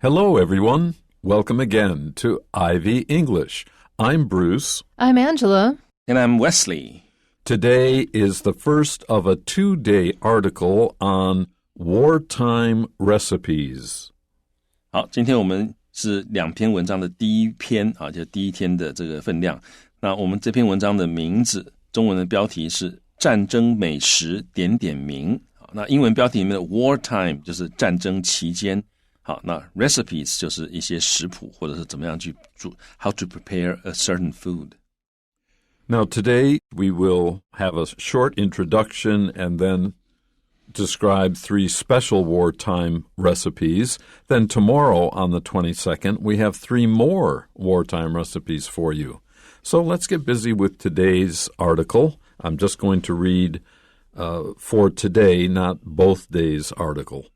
Hello, everyone. Welcome again to Ivy English. I'm Bruce. I'm Angela. And I'm Wesley. Today is the first of a 2-day article on wartime recipes. 好，今天我们是2篇文章的第一篇啊，就第一天的这个分量。那我们这篇文章的名字，中文的标题是战争美食点点名。那英文标题里面的 wartime 就是战争期间。好，那 recipes 就是一些食谱或者是怎么样去煮 how to prepare a certain food. Now today we will have a short introduction and then describe 3 special wartime recipes. Then tomorrow on the 22nd we have 3 more wartime recipes for you. So let's get busy with today's article. I'm just going to read for today, not both days' article.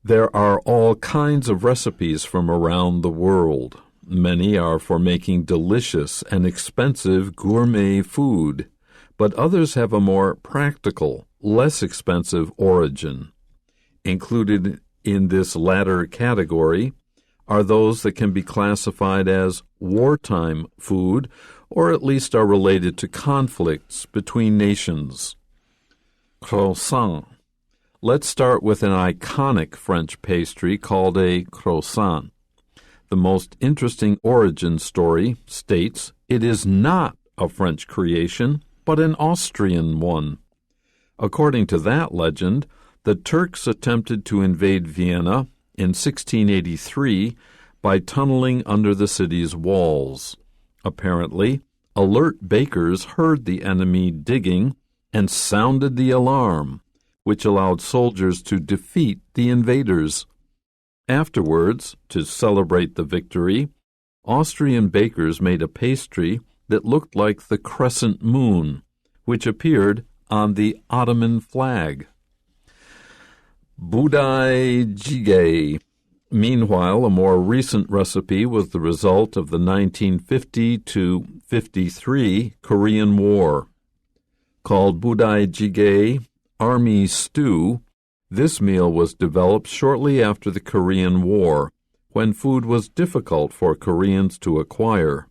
There are all kinds of recipes from around the world. Many are for making delicious and expensive gourmet food, but others have a more practical, less expensive origin. Included in this latter category are those that can be classified as wartime food, or at least are related to conflicts between nations. Croissant. Let's start with an iconic French pastry called a croissant. The most interesting origin story states it is not a French creation, but an Austrian one. According to that legend, the Turks attempted to invade Vienna in 1683 by tunneling under the city's walls. Apparently, alert bakers heard the enemy digging and sounded the alarm, which allowed soldiers to defeat the invaders. Afterwards, to celebrate the victory, Austrian bakers made a pastry that looked like the crescent moon, which appeared on the Ottoman flag. Budai Jige. Meanwhile, a more recent recipe was the result of the 1950-53 Korean War. Called Budai Jige Army Stew, this meal was developed shortly after the Korean War, when food was difficult for Koreans to acquire.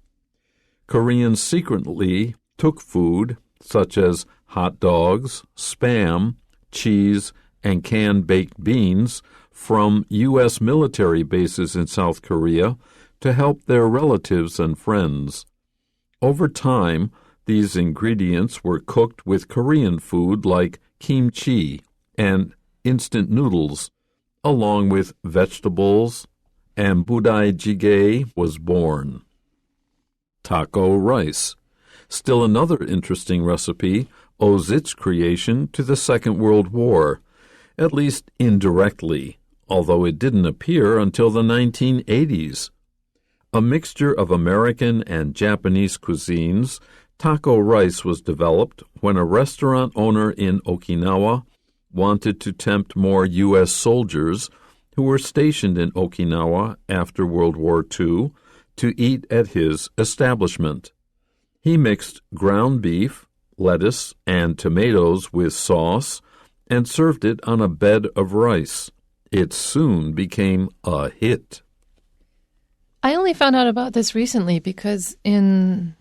Koreans secretly took food, such as hot dogs, Spam, cheese, and canned baked beans, from U.S. military bases in South Korea to help their relatives and friends. Over time, these ingredients were cooked with Korean food like kimchi and instant noodles, along with vegetables, and Budai Jjigae was born. Taco rice. Still another interesting recipe owes its creation to the Second World War, at least indirectly, although it didn't appear until the 1980s. A mixture of American and Japanese cuisines, taco rice was developed when a restaurant owner in Okinawa wanted to tempt more U.S. soldiers who were stationed in Okinawa after World War II to eat at his establishment. He mixed ground beef, lettuce, and tomatoes with sauce and served it on a bed of rice. It soon became a hit. I only found out about this recently because in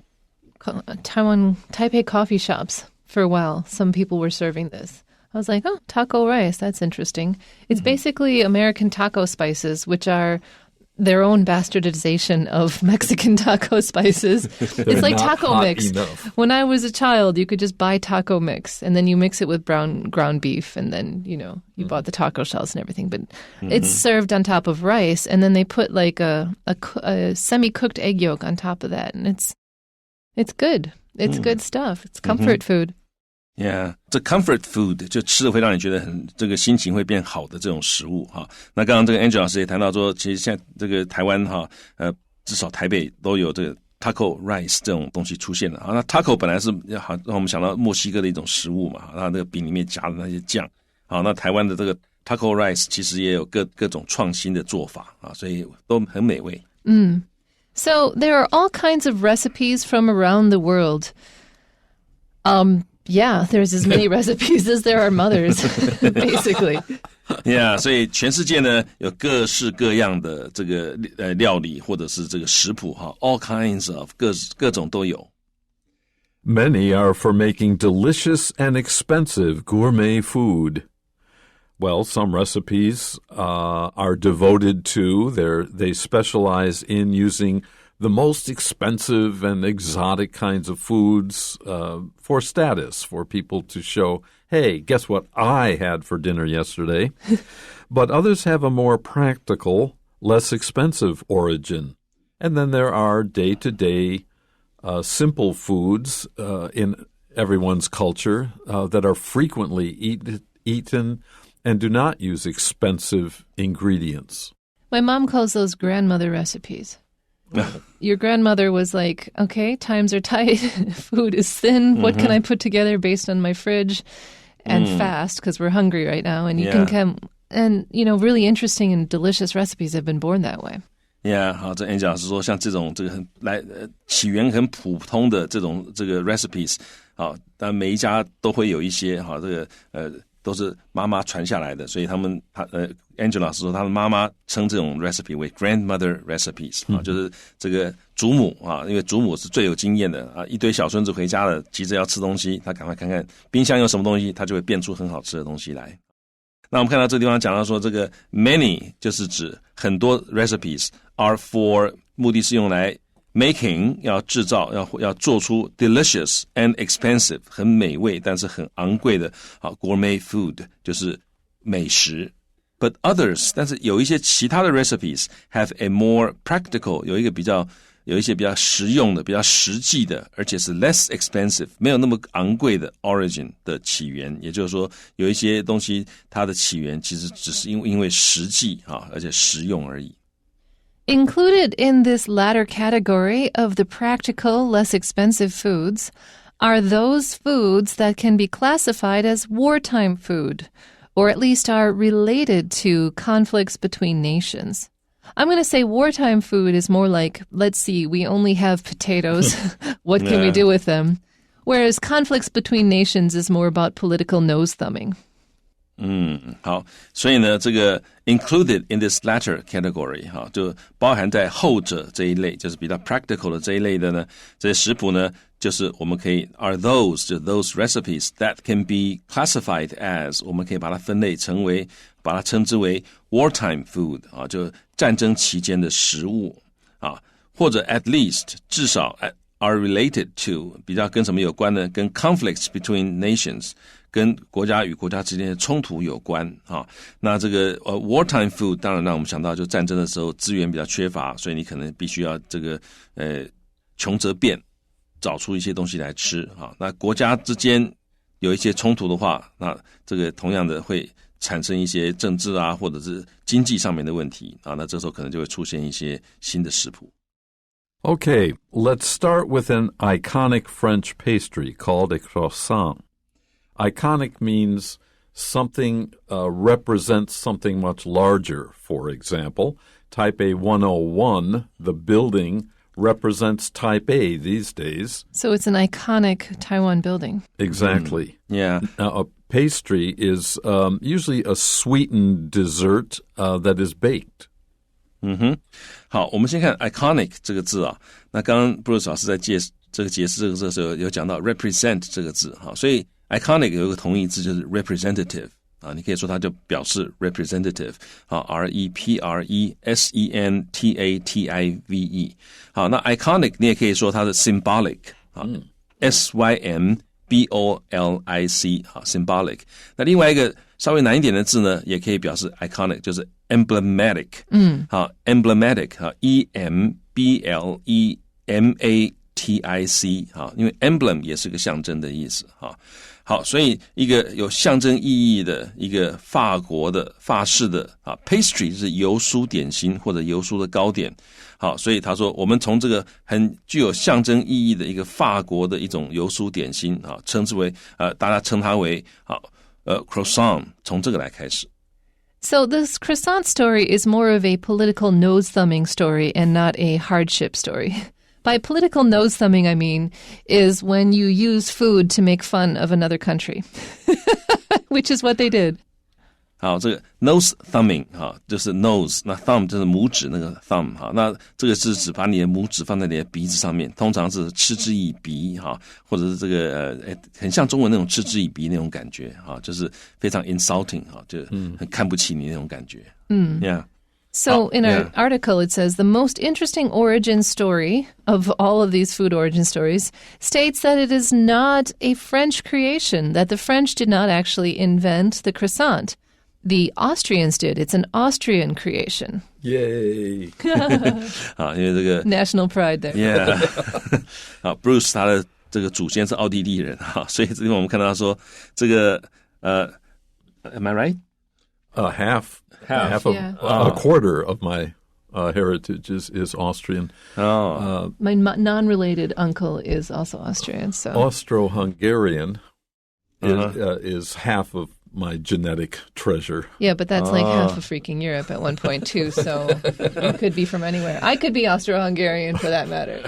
Taipei coffee shops for a while, some people were serving this. I was like, oh, taco rice, that's interesting. It's basically American taco spices, which are their own bastardization of Mexican taco spices. It's like taco mix. Enough. When I was a child, you could just buy taco mix, and then you mix it with ground beef, and then, you bought the taco shells and everything. But it's served on top of rice, and then they put like a semi-cooked egg yolk on top of that, and it's good. It's good stuff. It's comfort food. Yeah, 这 comfort food 就吃了会让你觉得这个心情会变好的这种食物哈。那刚刚这个 Angela 老师也谈到说，其实现在这个台湾哈，至少台北都有这个 taco rice 这种东西出现了啊。那 taco 本来是好让我们想到墨西哥的一种食物嘛，那那个饼里面夹的那些酱，好，那台湾的这个 taco rice 其实也有各种创新的做法啊，所以都很美味。So there are all kinds of recipes from around the world. Yeah, there's as many recipes as there are mothers, basically. Yeah， 所以全世界呢有各式各样的这个料理或者是这个食谱哈 ，all kinds of 各种都有。Many are for making delicious and expensive gourmet food. Well, some recipes are devoted to, they specialize in using the most expensive and exotic kinds of foods for status, for people to show, hey, guess what I had for dinner yesterday? But others have a more practical, less expensive origin. And then there are day-to-day simple foods in everyone's culture that are frequently eaten and do not use expensive ingredients. My mom calls those grandmother recipes. Your grandmother was like, okay, times are tight, food is thin, what can I put together based on my fridge and fast, because we're hungry right now, and you can come, and, really interesting and delicious recipes have been born that way. Yeah， 好，这 Angela 老师说，像这种这个起源很普通的这个 recipes， 好，但每一家都会有一些好，这个都是妈妈传下来的，所以Angela 老师说，他的妈妈称这种 recipe 为 grandmother recipes， 啊，就是这个祖母啊，因为祖母是最有经验的啊，一堆小孙子回家了，急着要吃东西，他赶快看看冰箱有什么东西，他就会变出很好吃的东西来。那我们看到这个地方讲到说，这个 many 就是指很多 recipes are for 目的是用来 making 要制造要做出 delicious and expensive 很美味但是很昂贵的gourmet food 就是美食。But others 但是有一些其他的 recipes have a more practical 有一些比较实用的比较实际的而且是 less expensive 没有那么昂贵的 origin 的起源，也就是说有一些东西它的起源其实只是因为实际而且实用而已。Included in this latter category of the practical, less expensive foods are those foods that can be classified as wartime food, or at least are related to conflicts between nations. I'm going to say wartime food is more like, let's see, we only have potatoes. What can we do with them? Whereas conflicts between nations is more about political nose-thumbing. 好，所以呢，这个 included in this latter category 就包含在后者这一类，就是比较 practical 的这一类的呢，这些食谱呢，就是我们可以 are those 就 those recipes that can be classified as 我们可以把它分类成为，把它称之为 wartime food 就战争期间的食物或者 at least 至少 are related to 比较跟什么有关呢？跟 conflicts between nations。跟国家与国家之间的冲突有关那这个wartime food 当然让我们想到就战争的时候资源比较缺乏，所以你可能必须要这个穷则变，找出一些东西来吃那国家之间有一些冲突的话，那这个同样的会产生一些政治或者是经济上面的问题那这时候可能就会出现一些新的食谱。Okay, let's start with an iconic French pastry called a croissant.Iconic means something represents something much larger. For example, Taipei 101, the building, represents Taipei these days. So it's an iconic Taiwan building. Exactly. Yeah. Now, a pastry is usually a sweetened dessert that is baked. 好，我们先看 iconic 这个字那刚刚 Bruce 老师在解释这个字的时候有讲到 represent 这个字所以Iconic 有一个同义字就是 representative 你可以说它就表示 representative R-E-P-R-E-S-E-N-T-A-T-I-V-E 好，那 iconic 你也可以说它是 symbolic S-Y-M-B-O-L-I-C symbolic 那另外一个稍微难一点的字呢也可以表示 iconic 就是 emblematic emblematic E-M-B-L-E-M-A-T-I-C 因为 emblem 也是个象征的意思好，所以一个有象征意义的一个法国的法式的pastry 就是油酥点心或者油酥的糕点好，所以他说我们从这个很具有象征意义的一个法国的一种油酥点心称之为大家称它为croissant 从这个来开始。So this croissant story is more of a political nose-thumbing story and not a hardship story.By political nose-thumbing, I mean, is when you use food to make fun of another country, which is what they did. 好，这个 nose thumbing 哈，就是 nose， 那 thumb 就是拇指那个 thumb 哈，那这个是指把你的拇指放在你的鼻子上面，通常是嗤之以鼻哈，或者是这个很像中文那种嗤之以鼻那种感觉哈，就是非常 insulting 哈，就很看不起你那种感觉。Yeah. So in our article, it says the most interesting origin story of all of these food origin stories states that it is not a French creation, that the French did not actually invent the croissant. The Austrians did. It's an Austrian creation. Yay. 好，因为这个 National pride there. Yeah. 好 ，Bruce 他的这个祖先是奥地利人哈，所以这边我们看到说这个Am I right? Half of a quarter of my heritage is Austrian. My non-related uncle is also Austrian. So Austro-Hungarian is half of my genetic treasure. Yeah, but that's like half of freaking Europe at one point too. So you could be from anywhere. I could be Austro-Hungarian for that matter.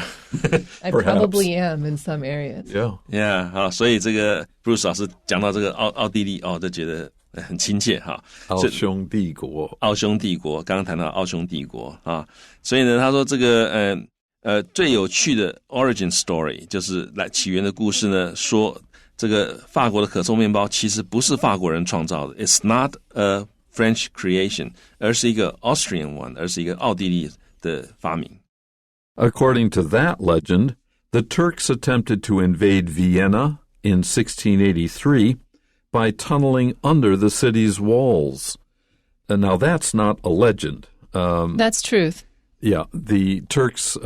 I probably am in some areas. Yeah. 好，所以这个 Bruce 老师讲到这个奥地利就觉得很亲切哈。奥匈帝国，刚刚谈到奥匈帝国啊，所以呢，他说这个最有趣的 origin story 就是来起源的故事呢，说这个法国的可颂面包其实不是法国人创造的 ，It's not a French creation， 而是一个 Austrian one， 而是一个奥地利的发明。According to that legend, the Turks attempted to invade Vienna in 1683 by tunneling under the city's walls. Now, that's not a legend. That's truth. Yeah, the Turks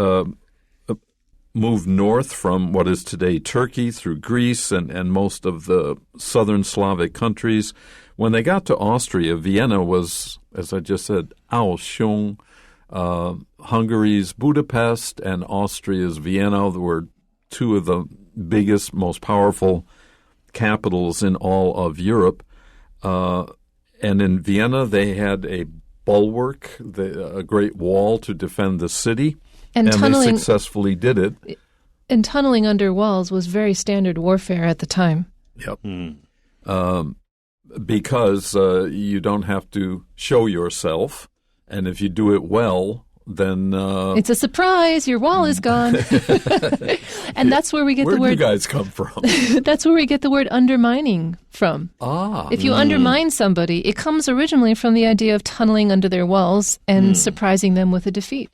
moved north from what is today Turkey through Greece and most of the southern Slavic countries. When they got to Austria, Vienna was, as I just said, Auschung. Hungary's Budapest and Austria's Vienna were two of the biggest, most powerful capitals in all of Europe. And in Vienna, they had a bulwark, a great wall to defend the city. And they successfully did it. And tunneling under walls was very standard warfare at the time. Yep. Because you don't have to show yourself. And if you do it well, then... it's a surprise. Your wall is gone. And that's where we get the word... Where do you guys come from? That's where we get the word undermining from. If you undermine somebody, it comes originally from the idea of tunneling under their walls and surprising them with a defeat.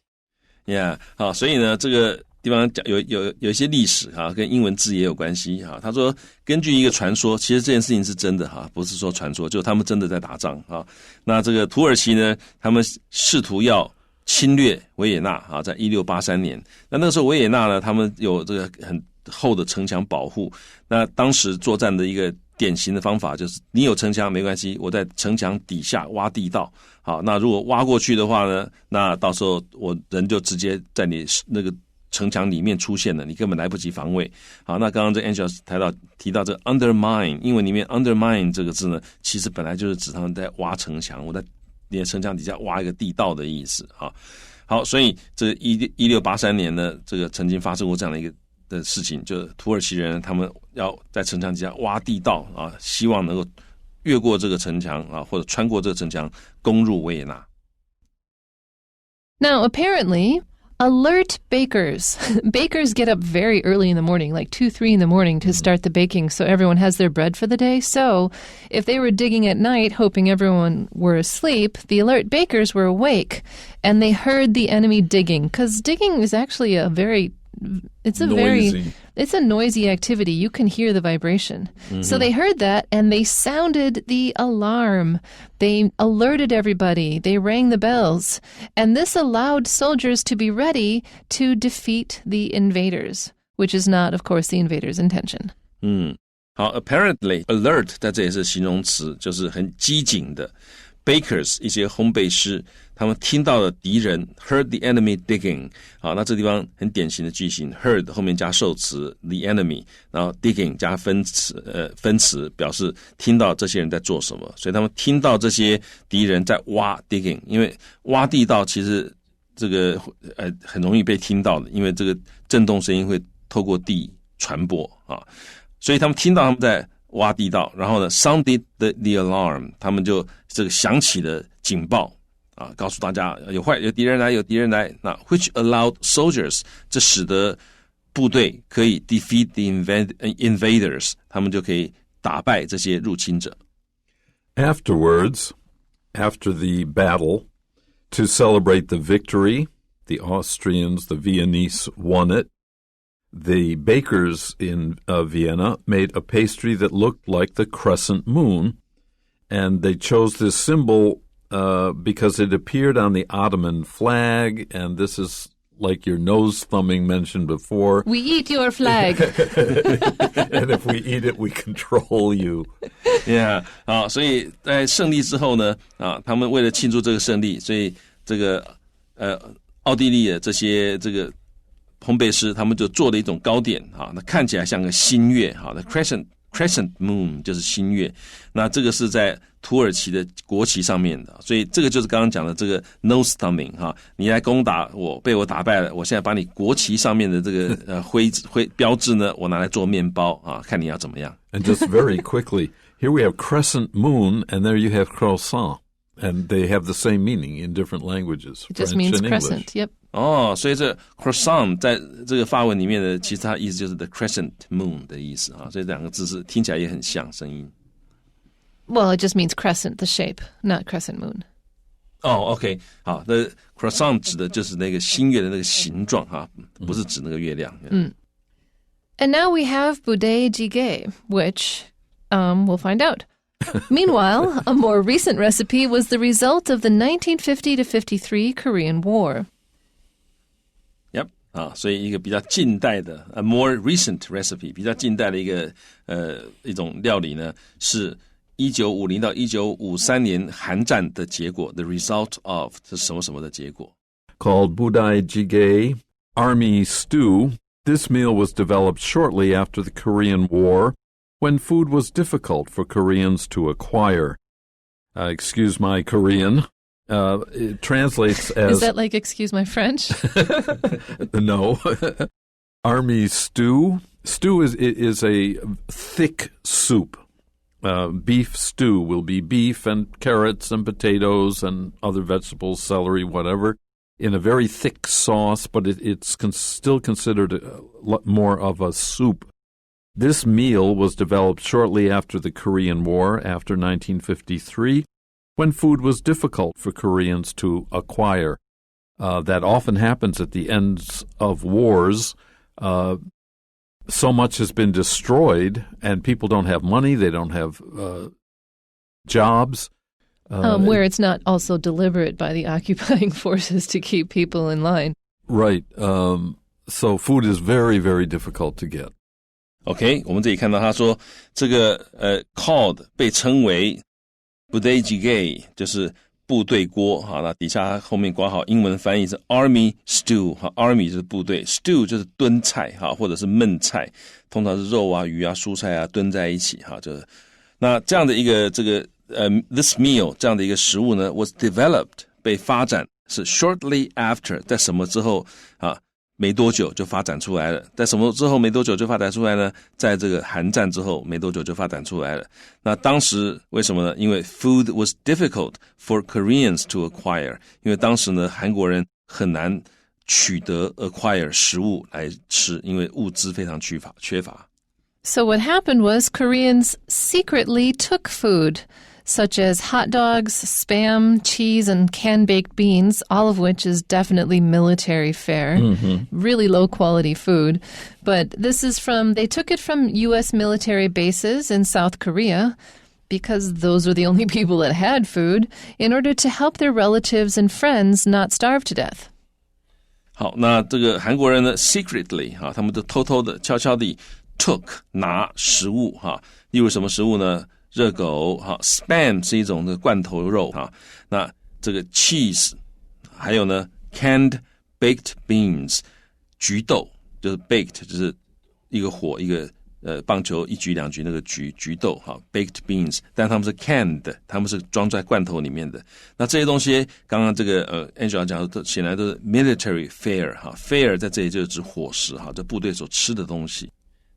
Yeah. 好，所以呢，这个地方讲有一些历史哈，跟英文字也有关系哈。他说，根据一个传说，其实这件事情是真的哈，不是说传说，就他们真的在打仗啊。那这个土耳其呢，他们试图要侵略维也纳啊，在1683年。那个时候维也纳呢，他们有这个很厚的城墙保护。那当时作战的一个典型的方法就是，你有城墙没关系，我在城墙底下挖地道。好，那如果挖过去的话呢，那到时候我人就直接在你那个城墙里面出现了，你根本来不及防卫。好，那刚刚这 Angela 提到这个 undermine， 英文里面 undermine 这个字呢，其实本来就是指他们在挖城墙，我在你的城墙底下挖一个地道的意思啊。好，所以这1683年呢，这个曾经发生过这样的一个的事情，就是土耳其人他们要在城墙底下挖地道啊，希望能够越过这个城墙啊，或者穿过这个城墙攻入维也纳。Now, apparently, alert bakers. Bakers get up very early in the morning, like 2, 3 in the morning to start the baking so everyone has their bread for the day. So if they were digging at night, hoping everyone were asleep, the alert bakers were awake and they heard the enemy digging. Because digging is actually it's a noisy activity. You can hear the vibration. So they heard that and they sounded the alarm. They alerted everybody. They rang the bells. And this allowed soldiers to be ready to defeat the invaders, which is not, of course, the invaders' intention. 好 apparently alert 在这里是形容词，就是很机警的。Bakers 一些烘焙师，他们听到了敌人 heard the enemy digging。好，那这地方很典型的句型 heard 后面加受词 the enemy， 然后 digging 加分词表示听到这些人在做什么，所以他们听到这些敌人在挖 digging， 因为挖地道其实这个很容易被听到的，因为这个震动声音会透过地传播啊，所以他们听到他们在挖地道，然后呢 sounded the alarm， 他们就这个响起了警报啊，告诉大家有敌人来，有敌人来。那 which allowed soldiers， 这使得部队可以 defeat the invaders， 他们就可以打败这些入侵者。Afterwards, after the battle, to celebrate the victory, the Austrians, the Viennese won it. The bakers in Vienna made a pastry that looked like the crescent moon, and they chose this symbol because it appeared on the Ottoman flag, and this is like your nose thumbing mentioned before. We eat your flag. And if we eat it, we control you. Yeah, 所以在胜利之后呢，他们为了庆祝这个胜利，所以这个奥地利的这些这个烘焙师，他们就做了一种糕点那看起来像个新月那 crescent moon 就是新月，那这个是在土耳其的国旗上面的，所以这个就是刚刚讲的这个 nose thumbing 你来攻打我，被我打败了，我现在把你国旗上面的这个徽标志呢，我拿来做面包看你要怎么样。And just very quickly, here we have crescent moon, and there you have croissant, and they have the same meaning in different languages. It just French means and crescent. English. Yep. 所以这 croissant 在这个法文里面的，其实它意思就是 the crescent moon 的意思所以两个字是听起来也很像声音。Well, it just means crescent, the shape, not crescent moon. OK， 好，那 croissant 指的就是那个新月的那个形状不是指那个月亮。And now we have Boudet Jige, which we'll find out. Meanwhile, a more recent recipe was the result of the 1950 to 53 Korean War. Yep. 所以一个比较近代的 a more recent recipe 比较近代的一种料理呢，是1950到1953年韩战的结果 the result of 是什么什么的结果 Called Budai Jjigae Army Stew, this meal was developed shortly after the Korean War when food was difficult for Koreans to acquire. Excuse my Korean. It translates as... Is that like, excuse my French? No. Army stew. Stew is a thick soup. Beef stew will be beef and carrots and potatoes and other vegetables, celery, whatever, in a very thick sauce, but it's still considered more of a soup. This meal was developed shortly after the Korean War, after 1953, when food was difficult for Koreans to acquire. That often happens at the ends of wars. So much has been destroyed, and people don't have money, they don't have jobs. Where it's not also deliberate by the occupying forces to keep people in line. Right. So food is very, very difficult to get. OK， 我们这里看到他说这个called 被称为 Boudet Jjigae 就是部队锅那底下后面括号英文翻译是 Army Stew Army 就是部队 Stew 就是炖菜或者是焖菜，通常是肉鱼蔬菜炖在一起就是那这样的一个这个this meal 这样的一个食物呢 was developed 被发展是 shortly after 在什么之后没多久就发展出来了，在什么之后没多久就发展出来呢？在这个韩战之后没多久就发展出来了。那当时为什么呢？因为 food was difficult for Koreans to acquire， 因为当时呢韩国人很难取得 acquire 食物来吃，因为物资非常缺乏。So what happened was Koreans secretly took food, such as hot dogs, Spam, cheese, and can-baked beans, all of which is definitely military fare, really low-quality food. But they took it from U.S. military bases in South Korea, because those were the only people that had food, in order to help their relatives and friends not starve to death. 好，那这个韩国人呢 secretly 他们就偷偷的悄悄地 took 拿食物例如什么食物呢？热狗Spam 是一种的罐头肉那这个 cheese 还有呢 canned baked beans 焗豆就是 baked 就是一个火一个棒球一局两局那个焗豆baked beans 但他们是 canned 他们是装在罐头里面的那这些东西刚刚这个Angela 讲的显然都是 military fare fare 在这里就是指伙食这部队所吃的东西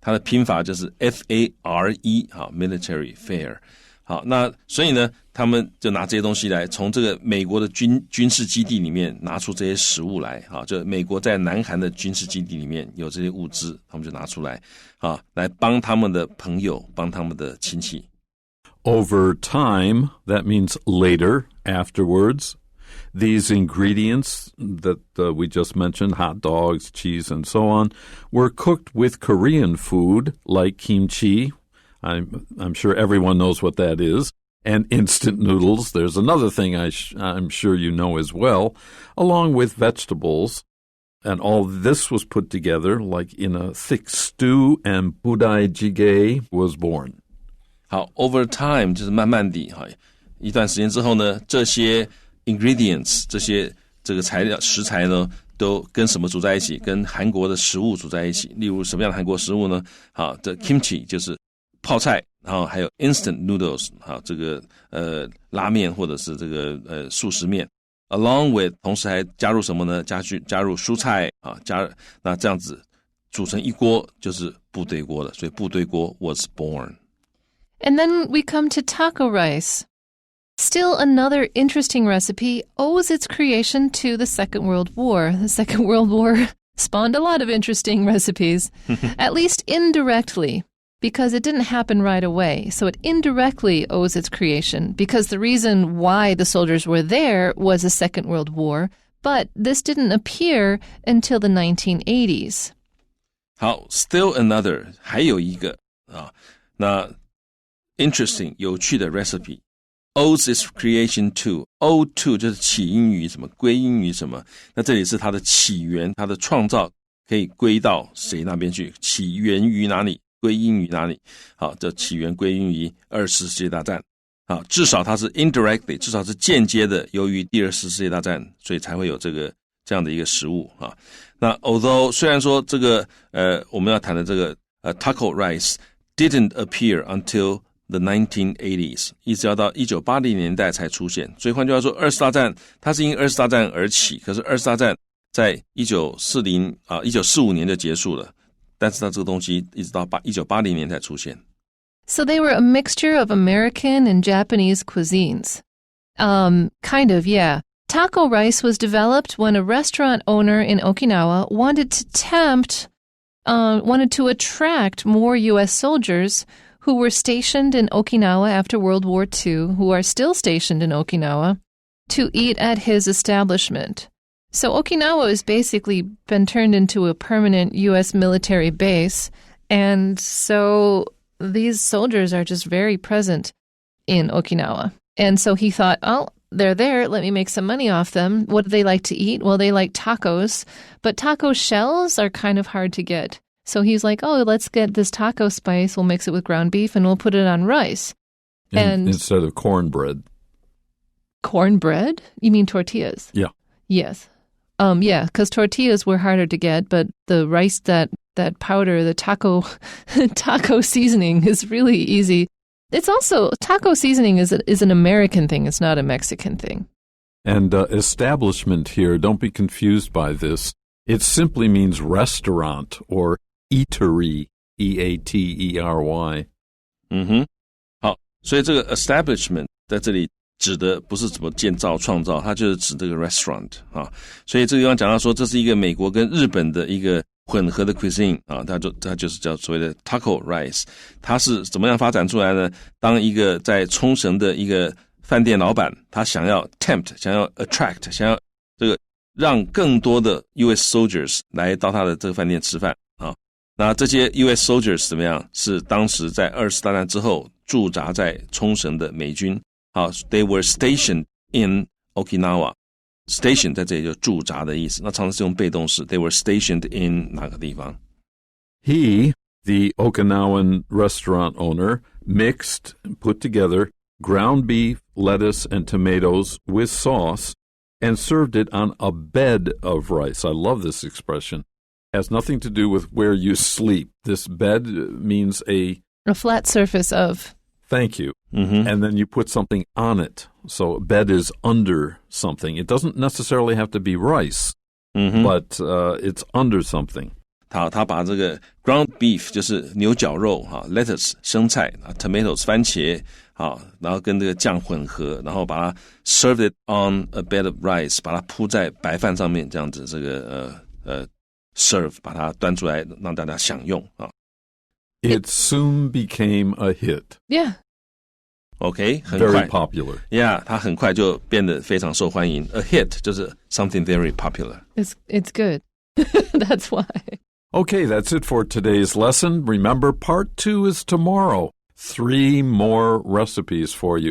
它的拼法就是 F-A-R-E 好 military fare。好，那所以呢，他们就拿这些东西来，从这个美国的军事基地里面拿出这些食物来，好，就美国在南韩的军事基地里面有这些物资，他们就拿出来，啊，来帮他们的朋友，帮他们的亲戚。Over time, that means later, afterwards. These ingredients that we just mentioned, hot dogs, cheese, and so on, were cooked with Korean food like kimchi. I'm sure everyone knows what that is. And instant noodles, there's another thing I'm sure you know as well, along with vegetables. And all this was put together like in a thick stew, and Budai Jige was born. 好 ，over time 就是慢慢地，一段时间之后呢，这些 ingredients 这个食材呢，都跟什么煮在一起？跟韩国的食物煮在一起。例如什么样的韩国食物呢？好，这 kimchi 就是泡菜，然后还有 instant noodles， 好，这个拉面或者是这个速食面。Along with 同时还加入什么呢？加入蔬菜啊，那这样子煮成一锅就是部队锅了。所以部队锅 was born. And then we come to taco rice. Still another interesting recipe owes its creation to the Second World War. The Second World War spawned a lot of interesting recipes, at least indirectly, because it didn't happen right away. So it indirectly owes its creation, because the reason why the soldiers were there was the Second World War, but this didn't appear until the 1980s. 好 ，still another 还有一个啊，那 interesting 有趣的 recipe。Owes its creation to owe to 就是起因于什么，归因于什么？那这里是它的起源，它的创造可以归到谁那边去？起源于哪里？归因于哪里？好，这起源归因于二次世界大战。好，至少它是 indirectly， 至少是间接的，由于第二次世界大战，所以才会有这样的一个食物啊。那 although 虽然说这个我们要谈的这个taco rice didn't appear until the 1980s， 一直要到1980年代才出现。所以换句话说，二次大战它是因二次大战而起，可是二次大战在1945年就结束了，但是它这个东西一直到1980年才出现。So they were a mixture of American and Japanese cuisines. Kind of, yeah. Taco rice was developed when a restaurant owner in Okinawa wanted to attract more U.S. soldiers who were stationed in Okinawa after World War II, who are still stationed in Okinawa, to eat at his establishment. So Okinawa has basically been turned into a permanent U.S. military base, and so these soldiers are just very present in Okinawa. And so he thought, oh, they're there, let me make some money off them. What do they like to eat? Well, they like tacos, but taco shells are kind of hard to get. So he's like, oh, let's get this taco spice, we'll mix it with ground beef, and we'll put it on rice. And instead of cornbread. Cornbread? You mean tortillas? Yeah. Yes. Yeah, because tortillas were harder to get, but the rice, that powder, the taco seasoning is really easy. It's also, taco seasoning is an American thing, it's not a Mexican thing. And establishment here, don't be confused by this. It simply means restaurant or eatery, E-A-T-E-R-Y. 好，所以这个 establishment 在这里指的不是怎么建造创造，它就是指这个 restaurant 啊。所以这个地方讲到说，这是一个美国跟日本的一个混合的 cuisine 啊，它就是叫所谓的 taco rice。它是怎么样发展出来呢？当一个在冲绳的一个饭店老板，他想要 tempt， 想要 attract， 想要这个让更多的 US soldiers 来到他的这个饭店吃饭啊。那这些 US soldiers 怎么样？是当时在二次大战之后驻扎在冲绳的美军。好 ，they were stationed in Okinawa. Station 在这里就驻扎的意思。那常常是用被动式 ，they were stationed in 哪个地方 ？He, the Okinawan restaurant owner, mixed, put together ground beef, lettuce, and tomatoes with sauce, and served it on a bed of rice. I love this expression. It has nothing to do with where you sleep. This bed means a flat surface of. Thank you. And then you put something on it. So bed is under something. It doesn't necessarily have to be rice, but it's under something. 他把这个 ground beef 就是牛绞肉lettuce 生菜tomatoes 番茄然后跟这个酱混合，然后把它 serve it on a bed of rice， 把它铺在白饭上面，这样子这个serve 把它端出来让大家享用It soon became a hit. Yeah.OK， 很快 Very popular. Yeah， 它很快就变得非常受欢迎。A hit 就是 something very popular. It's good. That's why. Okay, that's it for today's lesson. Remember, part 2 is tomorrow. 3 more recipes for you.